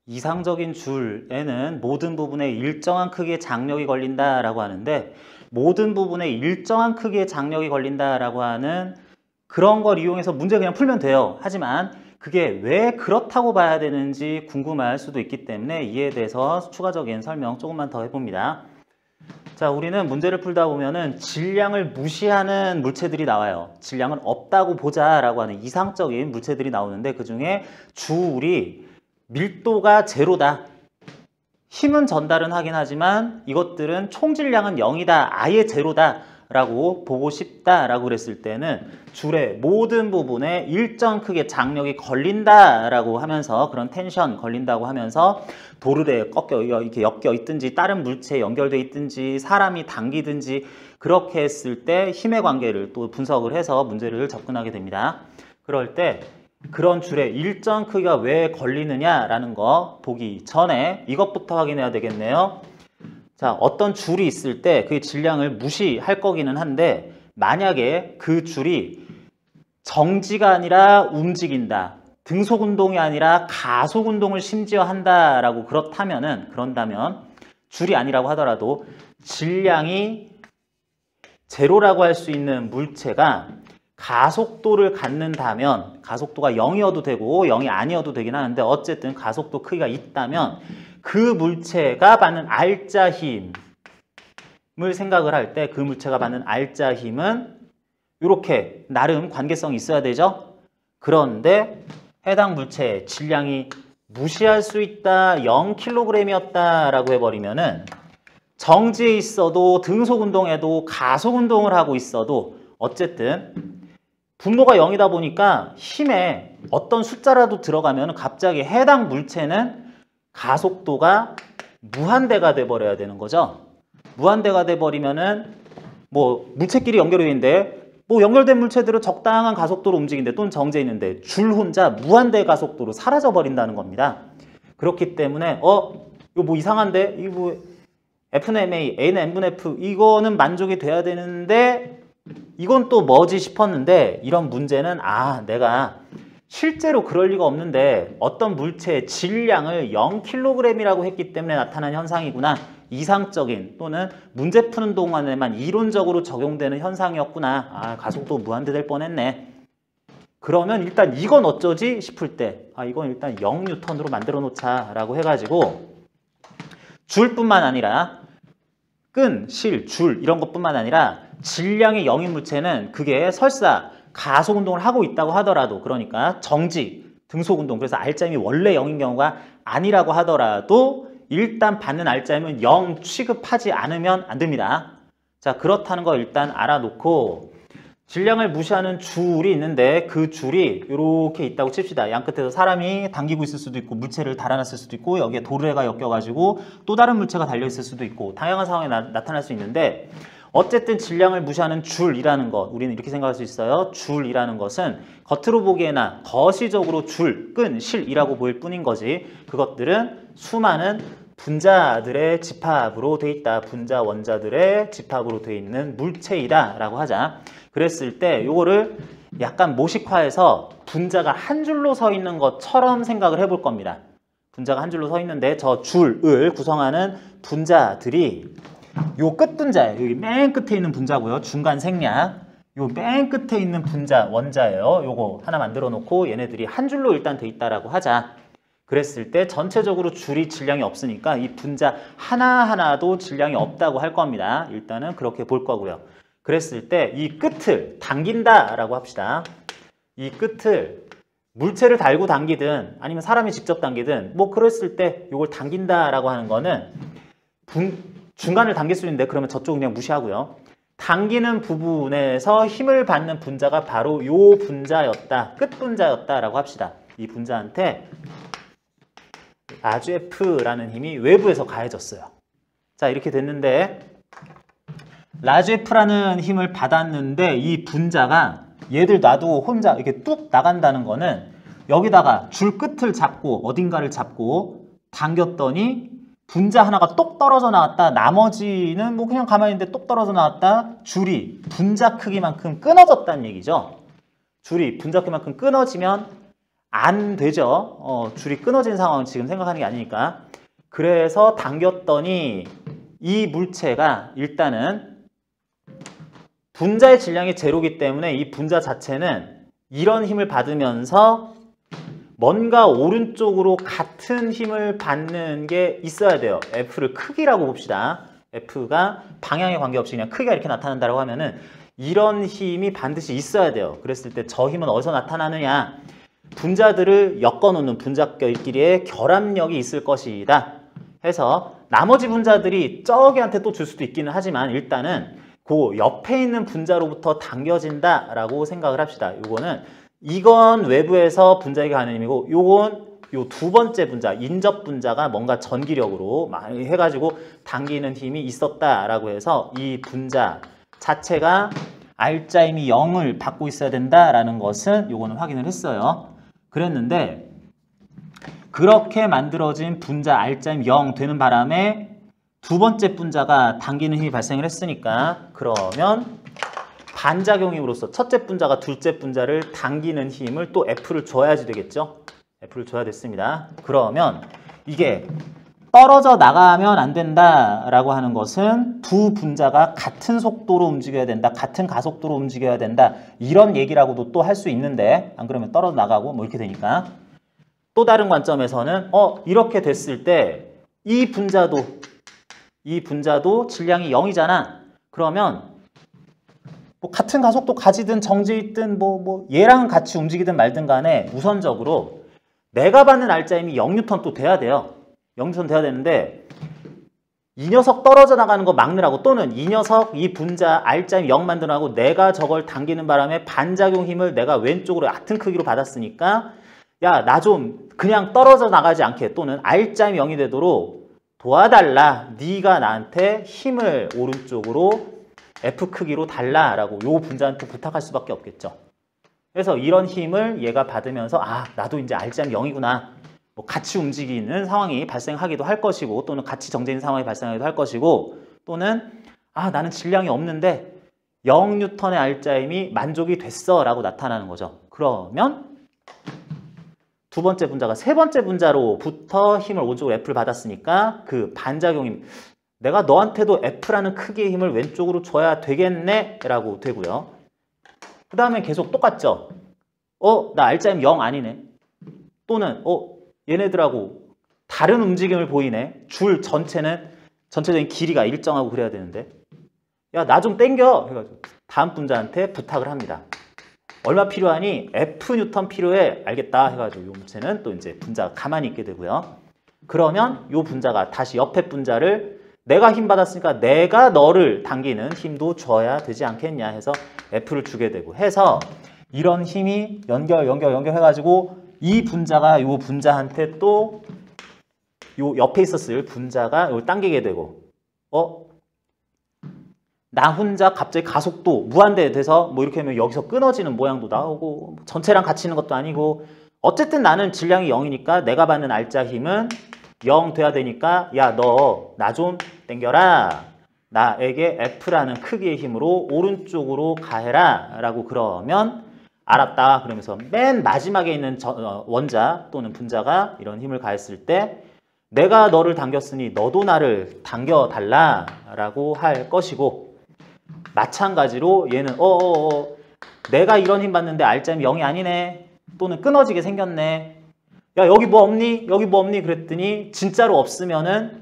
이상적인 줄에는 모든 부분에 일정한 크기의 장력이 걸린다라고 하는데, 모든 부분에 일정한 크기의 장력이 걸린다라고 하는 그런 걸 이용해서 문제 그냥 풀면 돼요. 하지만 그게 왜 그렇다고 봐야 되는지 궁금할 수도 있기 때문에 이에 대해서 추가적인 설명 조금만 더 해봅니다. 자, 우리는 문제를 풀다 보면은 질량을 무시하는 물체들이 나와요. 질량은 없다고 보자라고 하는 이상적인 물체들이 나오는데, 그 중에 주울이 밀도가 제로다. 힘은 전달은 하긴 하지만 이것들은 총질량은 0이다. 아예 제로다. 라고 보고 싶다라고 그랬을 때는 줄의 모든 부분에 일정 크기의 장력이 걸린다라고 하면서, 그런 텐션 걸린다고 하면서 도르래에 꺾여 이렇게 엮여 있든지 다른 물체에 연결돼 있든지 사람이 당기든지 그렇게 했을 때 힘의 관계를 또 분석을 해서 문제를 접근하게 됩니다. 그럴 때 그런 줄에 일정 크기가 왜 걸리느냐라는 거 보기 전에 이것부터 확인해야 되겠네요. 자, 어떤 줄이 있을 때 그 질량을 무시할 거기는 한데, 만약에 그 줄이 정지가 아니라 움직인다, 등속운동이 아니라 가속운동을 심지어 한다라고 그런다면 줄이 아니라고 하더라도 질량이 제로라고 할 수 있는 물체가 가속도를 갖는다면, 가속도가 0이어도 되고 0이 아니어도 되긴 하는데 어쨌든 가속도 크기가 있다면 그 물체가 받는 알짜 힘을 생각을 할 때 그 물체가 받는 알짜 힘은 이렇게 나름 관계성이 있어야 되죠. 그런데 해당 물체의 질량이 무시할 수 있다, 0kg이었다 라고 해버리면은 정지에 있어도 등속운동에도 가속운동을 하고 있어도 어쨌든 분모가 0이다 보니까 힘에 어떤 숫자라도 들어가면 갑자기 해당 물체는 가속도가 무한대가 돼버려야 되는 거죠. 무한대가 돼버리면은 뭐 물체끼리 연결이 있는데 뭐 연결된 물체들은 적당한 가속도로 움직이는데 또는 정지해 있는데 줄 혼자 무한대 가속도로 사라져 버린다는 겁니다. 그렇기 때문에 이거 뭐 이상한데? 이거 뭐 FNMA, Nn분의 F 이거는 만족이 돼야 되는데 이건 또 뭐지 싶었는데, 이런 문제는 내가 실제로 그럴 리가 없는데 어떤 물체의 질량을 0kg이라고 했기 때문에 나타난 현상이구나. 이상적인 또는 문제 푸는 동안에만 이론적으로 적용되는 현상이었구나. 가속도 무한대될 뻔했네. 그러면 일단 이건 어쩌지 싶을 때 이건 일단 0N으로 만들어 놓자 라고 해가지고 줄뿐만 아니라 끈, 실, 줄 이런 것뿐만 아니라 질량이 0인 물체는 그게 설사 가속운동을 하고 있다고 하더라도, 그러니까 정지, 등속운동, 그래서 알짜임이 원래 0인 경우가 아니라고 하더라도 일단 받는 알짜임은 0 취급하지 않으면 안 됩니다. 자, 그렇다는 거 일단 알아놓고 질량을 무시하는 줄이 있는데 그 줄이 이렇게 있다고 칩시다. 양끝에서 사람이 당기고 있을 수도 있고 물체를 달아놨을 수도 있고 여기에 도르래가 엮여가지고 또 다른 물체가 달려있을 수도 있고 다양한 상황이 나타날 수 있는데, 어쨌든 질량을 무시하는 줄이라는 것, 우리는 이렇게 생각할 수 있어요. 줄이라는 것은 겉으로 보기에나 거시적으로 줄, 끈, 실이라고 보일 뿐인 거지, 그것들은 수많은 분자들의 집합으로 돼 있다. 분자 원자들의 집합으로 돼 있는 물체이다 라고 하자. 그랬을 때 요거를 약간 모식화해서 분자가 한 줄로 서 있는 것처럼 생각을 해볼 겁니다. 분자가 한 줄로 서 있는데 저 줄을 구성하는 분자들이 요 끝 분자예요. 여기 맨 끝에 있는 분자고요. 중간 생략. 요 맨 끝에 있는 분자 원자예요. 요거 하나 만들어 놓고 얘네들이 한 줄로 일단 돼 있다라고 하자. 그랬을 때 전체적으로 줄이 질량이 없으니까 이 분자 하나하나도 질량이 없다고 할 겁니다. 일단은 그렇게 볼 거고요. 그랬을 때 이 끝을 당긴다라고 합시다. 이 끝을 물체를 달고 당기든 아니면 사람이 직접 당기든 뭐 그랬을 때 이걸 당긴다라고 하는 거는 중간을 당길 수 있는데 그러면 저쪽은 그냥 무시하고요. 당기는 부분에서 힘을 받는 분자가 바로 요 분자였다. 끝 분자였다라고 합시다. 이 분자한테 라지 F라는 힘이 외부에서 가해졌어요. 자, 이렇게 됐는데 라지 F라는 힘을 받았는데 이 분자가 얘들 놔두고 혼자 이렇게 뚝 나간다는 거는 여기다가 줄 끝을 잡고 어딘가를 잡고 당겼더니 분자 하나가 똑 떨어져 나왔다. 나머지는 뭐 그냥 가만히 있는데 똑 떨어져 나왔다. 줄이 분자 크기만큼 끊어졌다는 얘기죠. 줄이 분자 크기만큼 끊어지면 안 되죠. 줄이 끊어진 상황을 지금 생각하는 게 아니니까. 그래서 당겼더니 이 물체가 일단은 분자의 질량이 제로이기 때문에 이 분자 자체는 이런 힘을 받으면서 뭔가 오른쪽으로 같은 힘을 받는 게 있어야 돼요. F를 크기라고 봅시다. F가 방향에 관계없이 그냥 크기가 이렇게 나타난다고 하면은 이런 힘이 반드시 있어야 돼요. 그랬을 때 저 힘은 어디서 나타나느냐? 분자들을 엮어놓는 분자끼리의 결합력이 있을 것이다. 해서 나머지 분자들이 저기한테 또 줄 수도 있기는 하지만 일단은 그 옆에 있는 분자로부터 당겨진다라고 생각을 합시다. 이건 외부에서 분자에게 가는 힘이고 요건 요 두 번째 분자, 인접 분자가 뭔가 전기력으로 많이 해가지고 당기는 힘이 있었다라고 해서 이 분자 자체가 R자 힘이 0을 받고 있어야 된다라는 것은 요거는 확인을 했어요. 그랬는데 그렇게 만들어진 분자 R자 힘 0 되는 바람에 두 번째 분자가 당기는 힘이 발생을 했으니까 그러면 반작용 힘으로써 첫째 분자가 둘째 분자를 당기는 힘을 또 F를 줘야지 되겠죠? F를 줘야 됐습니다. 그러면 이게 떨어져 나가면 안 된다라고 하는 것은 두 분자가 같은 속도로 움직여야 된다, 같은 가속도로 움직여야 된다 이런 얘기라고도 또 할 수 있는데 안 그러면 떨어져 나가고 뭐 이렇게 되니까 또 다른 관점에서는 이렇게 됐을 때 이 분자도 질량이 0이잖아. 그러면 뭐 같은 가속도 가지든 정지해 있든 뭐 얘랑 같이 움직이든 말든 간에 우선적으로 내가 받는 R자 힘이 0N 또 돼야 돼요. 0N 돼야 되는데 이 녀석 떨어져 나가는 거 막느라고 또는 이 녀석 이 분자 R자 힘 0 만들어가고 내가 저걸 당기는 바람에 반작용 힘을 내가 왼쪽으로 같은 크기로 받았으니까 야, 나 좀 그냥 떨어져 나가지 않게 또는 R자 힘 0이 되도록 도와달라. 네가 나한테 힘을 오른쪽으로 F 크기로 달라라고 요 분자한테 부탁할 수밖에 없겠죠. 그래서 이런 힘을 얘가 받으면서 나도 이제 R자 힘 0이구나. 뭐 같이 움직이는 상황이 발생하기도 할 것이고 또는 같이 정제된 상황이 발생하기도 할 것이고 또는 나는 질량이 없는데 0N의 R자 힘이 만족이 됐어 라고 나타나는 거죠. 그러면 두 번째 분자가 세 번째 분자로부터 힘을 오른쪽으로 F를 받았으니까 그 반작용 힘 내가 너한테도 F라는 크기의 힘을 왼쪽으로 줘야 되겠네 라고 되고요. 그 다음에 계속 똑같죠. 나 R자 힘 0 아니네. 또는 얘네들하고 다른 움직임을 보이네. 줄 전체적인 길이가 일정하고 그래야 되는데 야, 나 좀 땡겨 해가지고 다음 분자한테 부탁을 합니다. 얼마 필요하니? Fν 필요해. 알겠다 해가지고 이 물체는 또 이제 분자가 가만히 있게 되고요. 그러면 이 분자가 다시 옆에 분자를 내가 힘 받았으니까 내가 너를 당기는 힘도 줘야 되지 않겠냐 해서 F를 주게 되고 해서 이런 힘이 연결해가지고 이 분자가 이 분자한테 또 요 옆에 있었을 분자가 이걸 당기게 되고 나 혼자 갑자기 가속도 무한대 돼서 뭐 이렇게 하면 여기서 끊어지는 모양도 나오고 전체랑 같이 있는 것도 아니고 어쨌든 나는 질량이 0이니까 내가 받는 R자 힘은 0 돼야 되니까 야, 너 나 좀 땡겨라. 나에게 F라는 크기의 힘으로 오른쪽으로 가해라 라고 그러면 알았다. 그러면서 맨 마지막에 있는 원자 또는 분자가 이런 힘을 가했을 때 내가 너를 당겼으니 너도 나를 당겨달라 라고 할 것이고 마찬가지로 얘는 내가 이런 힘 받는데 R자 힘 0이 아니네. 또는 끊어지게 생겼네. 야, 여기 뭐 없니? 여기 뭐 없니? 그랬더니 진짜로 없으면은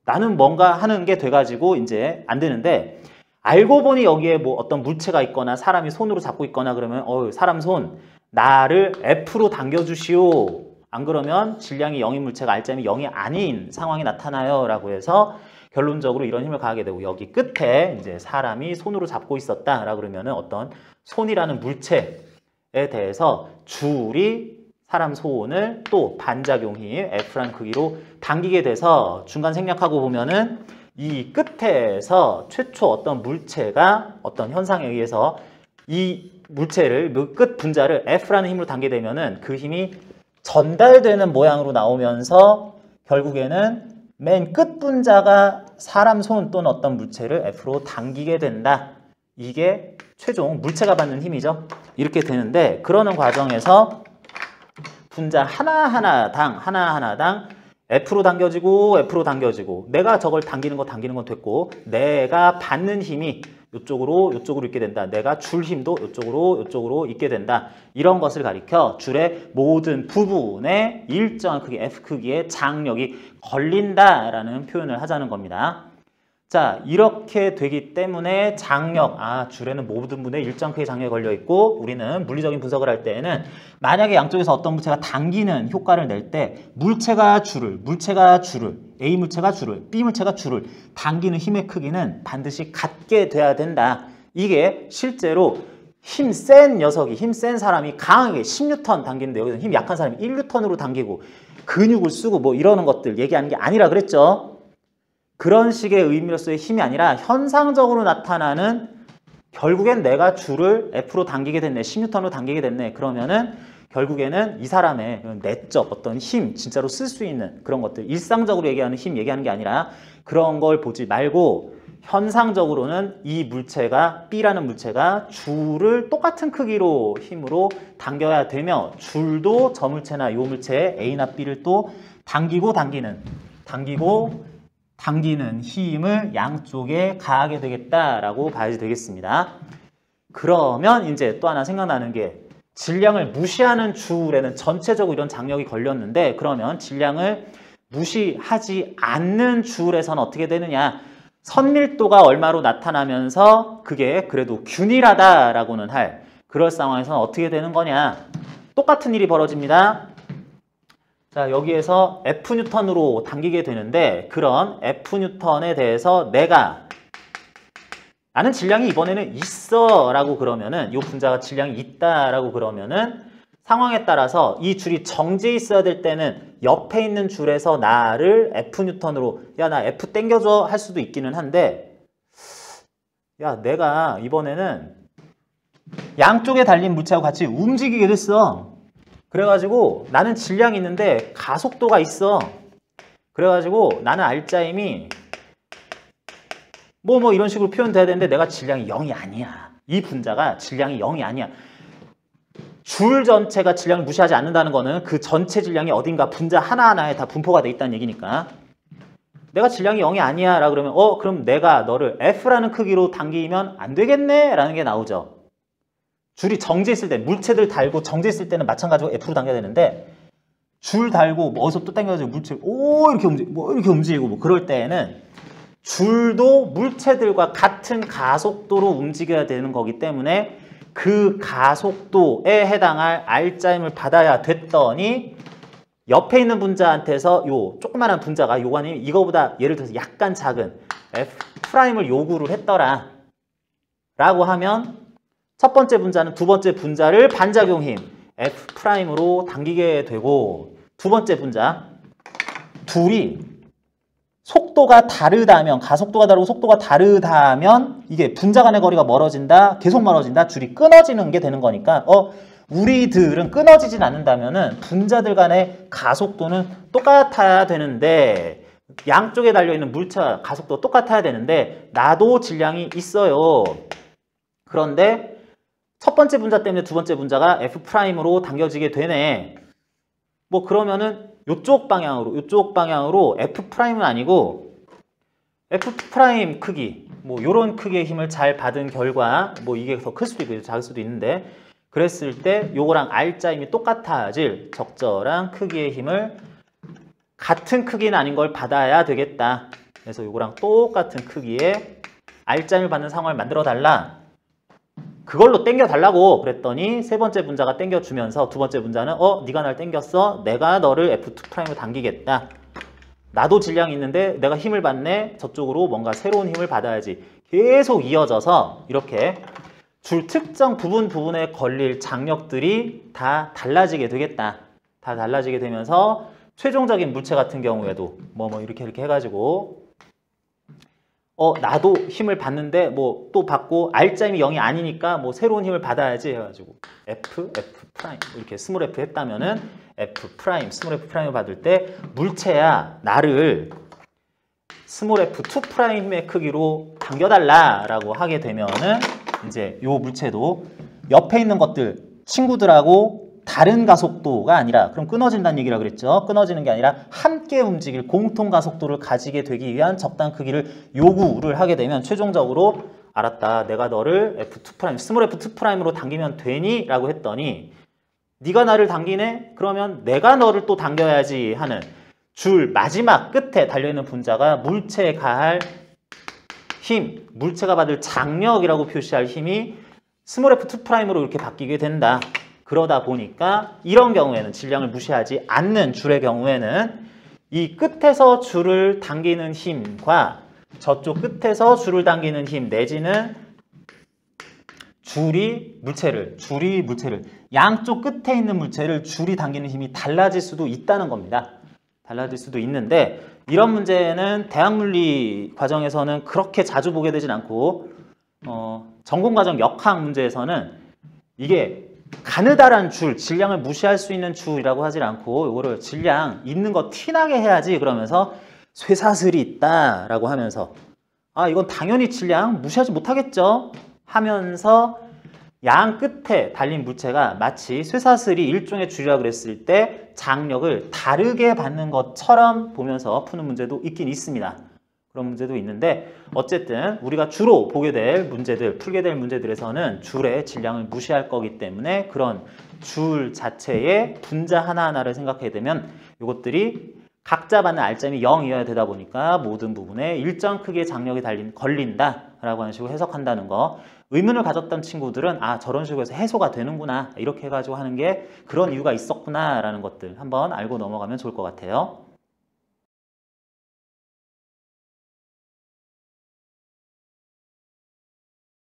나는 뭔가 하는 게 돼가지고 이제 안 되는데 알고 보니 여기에 뭐 어떤 물체가 있거나 사람이 손으로 잡고 있거나 그러면 사람 손 나를 F로 당겨주시오. 안 그러면 질량이 0인 물체가 R자 힘이 0이 아닌 상황이 나타나요 라고 해서 결론적으로 이런 힘을 가하게 되고 여기 끝에 이제 사람이 손으로 잡고 있었다라고 그러면은 어떤 손이라는 물체에 대해서 줄이 사람 손을 또 반작용 힘 F라는 크기로 당기게 돼서 중간 생략하고 보면은 이 끝에서 최초 어떤 물체가 어떤 현상에 의해서 이 물체를 끝 분자를 F라는 힘으로 당기게 되면은 그 힘이 전달되는 모양으로 나오면서 결국에는 맨 끝 분자가 사람 손 또는 어떤 물체를 F로 당기게 된다. 이게 최종 물체가 받는 힘이죠. 이렇게 되는데 그러는 과정에서 분자 하나하나당 F로 당겨지고 F로 당겨지고 내가 저걸 당기는 건 됐고 내가 받는 힘이 이쪽으로 있게 된다. 내가 줄 힘도 이쪽으로 있게 된다. 이런 것을 가리켜 줄의 모든 부분에 일정한 크기 F 크기의 장력이 걸린다라는 표현을 하자는 겁니다. 자, 이렇게 되기 때문에 장력, 줄에는 모든 부분에 일정 크기의 장력이 걸려 있고 우리는 물리적인 분석을 할 때에는 만약에 양쪽에서 어떤 물체가 당기는 효과를 낼 때 물체가 줄을, A 물체가 줄을, B 물체가 줄을 당기는 힘의 크기는 반드시 같게 돼야 된다. 이게 실제로 힘 센 사람이 강하게 10N 당기는데 여기서 힘 약한 사람이 1N으로 당기고 근육을 쓰고 뭐 이러는 것들 얘기하는 게 아니라 그랬죠. 그런 식의 의미로서의 힘이 아니라 현상적으로 나타나는 결국엔 내가 줄을 F로 당기게 됐네. 10N으로 당기게 됐네. 그러면은 결국에는 이 사람의 내적 어떤 힘, 진짜로 쓸 수 있는 그런 것들, 일상적으로 얘기하는 힘 얘기하는 게 아니라 그런 걸 보지 말고 현상적으로는 이 물체가, B라는 물체가 줄을 똑같은 크기로 힘으로 당겨야 되며 줄도 저 물체나 이 물체의 A나 B를 또 당기는 힘을 양쪽에 가하게 되겠다라고 봐야지 되겠습니다. 그러면 이제 또 하나 생각나는 게 질량을 무시하는 줄에는 전체적으로 이런 장력이 걸렸는데 그러면 질량을 무시하지 않는 줄에서는 어떻게 되느냐? 선밀도가 얼마로 나타나면서 그게 그래도 균일하다라고는 할 그럴 상황에서는 어떻게 되는 거냐? 똑같은 일이 벌어집니다. 자, 여기에서 F뉴턴으로 당기게 되는데 그런 F뉴턴에 대해서 나는 질량이 이번에는 있어 라고 그러면은 이 분자가 질량이 있다 라고 그러면은 상황에 따라서 이 줄이 정지해 있어야 될 때는 옆에 있는 줄에서 나를 F뉴턴으로 나 F 땡겨줘 할 수도 있기는 한데 내가 이번에는 양쪽에 달린 물체하고 같이 움직이게 됐어. 그래가지고 나는 질량이 있는데 가속도가 있어. 그래가지고 나는 알짜임이 뭐 이런 식으로 표현돼야 되는데 내가 질량이 0이 아니야. 이 분자가 질량이 0이 아니야. 줄 전체가 질량을 무시하지 않는다는 거는 그 전체 질량이 어딘가 분자 하나하나에 다 분포가 돼 있다는 얘기니까 내가 질량이 0이 아니야 라고 그러면 그럼 내가 너를 F라는 크기로 당기면 안 되겠네 라는 게 나오죠. 줄이 정지했을 때, 물체들 달고 정지했을 때는 마찬가지로 F로 당겨야 되는데 줄 달고 어디서 또 당겨가지고 물체 이렇게 움직이고 그럴 때에는 줄도 물체들과 같은 가속도로 움직여야 되는 거기 때문에 그 가속도에 해당할 R자임을 받아야 됐더니 옆에 있는 분자한테서 요 조그만한 분자가 요거는 이거보다 예를 들어서 약간 작은 F'을 요구를 했더라 라고 하면 첫 번째 분자는 두 번째 분자를 반작용 힘 F'으로 당기게 되고 두 번째 분자 둘이 속도가 다르다면 가속도가 다르고 속도가 다르다면 이게 분자 간의 거리가 멀어진다 계속 멀어진다 줄이 끊어지는 게 되는 거니까 우리들은 끊어지진 않는다면은 분자들 간의 가속도는 똑같아야 되는데 양쪽에 달려있는 물체와 가속도가 똑같아야 되는데 나도 질량이 있어요. 그런데 첫 번째 분자 때문에 두 번째 분자가 F'으로 당겨지게 되네. 그러면은 이쪽 방향으로 F'은 아니고 F' 크기, 요런 크기의 힘을 잘 받은 결과 이게 더 클 수도 있고 작을 수도 있는데 그랬을 때 요거랑 R자임이 똑같아질 적절한 크기의 힘을 같은 크기는 아닌 걸 받아야 되겠다. 그래서 요거랑 똑같은 크기의 R자임을 받는 상황을 만들어 달라. 그걸로 땡겨달라고 그랬더니 세 번째 분자가 땡겨주면서 두 번째 분자는 네가 날 땡겼어. 내가 너를 F2'으로 당기겠다. 나도 질량이 있는데 내가 힘을 받네. 저쪽으로 뭔가 새로운 힘을 받아야지. 계속 이어져서 이렇게 줄 특정 부분에 걸릴 장력들이 다 달라지게 되겠다. 다 달라지게 되면서 최종적인 물체 같은 경우에도 이렇게 해가지고 나도 힘을 받는데 또 받고 R자임이 0이 아니니까 새로운 힘을 받아야지 해가지고 F' 이렇게 스몰 F 했다면은 F', 스몰 F'을 받을 때 물체야 나를 스몰 F2'의 크기로 당겨달라라고 하게 되면은 이제 요 물체도 옆에 있는 것들 친구들하고 다른 가속도가 아니라, 그럼 끊어진다는 얘기라 그랬죠. 끊어지는 게 아니라 함께 움직일 공통 가속도를 가지게 되기 위한 적당 크기를 요구를 하게 되면 최종적으로 알았다. 내가 너를 F2', 스몰 F2'으로 당기면 되니? 라고 했더니 네가 나를 당기네? 그러면 내가 너를 또 당겨야지 하는 줄 마지막 끝에 달려있는 분자가 물체에 가할 힘, 물체가 받을 장력이라고 표시할 힘이 스몰 F2'으로 이렇게 바뀌게 된다. 그러다 보니까 이런 경우에는 질량을 무시하지 않는 줄의 경우에는 이 끝에서 줄을 당기는 힘과 저쪽 끝에서 줄을 당기는 힘 내지는 줄이 물체를 양쪽 끝에 있는 물체를 줄이 당기는 힘이 달라질 수도 있다는 겁니다. 달라질 수도 있는데 이런 문제는 대학물리 과정에서는 그렇게 자주 보게 되진 않고 전공과정 역학 문제에서는 이게 가느다란 줄, 질량을 무시할 수 있는 줄이라고 하질 않고 이거를 질량 있는 거 티나게 해야지 그러면서 쇠사슬이 있다라고 하면서 아 이건 당연히 질량 무시하지 못하겠죠 하면서 양 끝에 달린 물체가 마치 쇠사슬이 일종의 줄이라고 그랬을 때 장력을 다르게 받는 것처럼 보면서 푸는 문제도 있긴 있습니다. 그런 문제도 있는데 어쨌든 우리가 주로 보게 될 문제들, 풀게 될 문제들에서는 줄의 질량을 무시할 거기 때문에 그런 줄 자체의 분자 하나하나를 생각하게 되면 이것들이 각자 받는 알점이 0이어야 되다 보니까 모든 부분에 일정 크기의 장력이 걸린다 라고 하는 식으로 해석한다는 거. 의문을 가졌던 친구들은 아 저런 식으로 해서 해소가 되는구나 이렇게 해가지고 하는 게 그런 이유가 있었구나 라는 것들 한번 알고 넘어가면 좋을 것 같아요.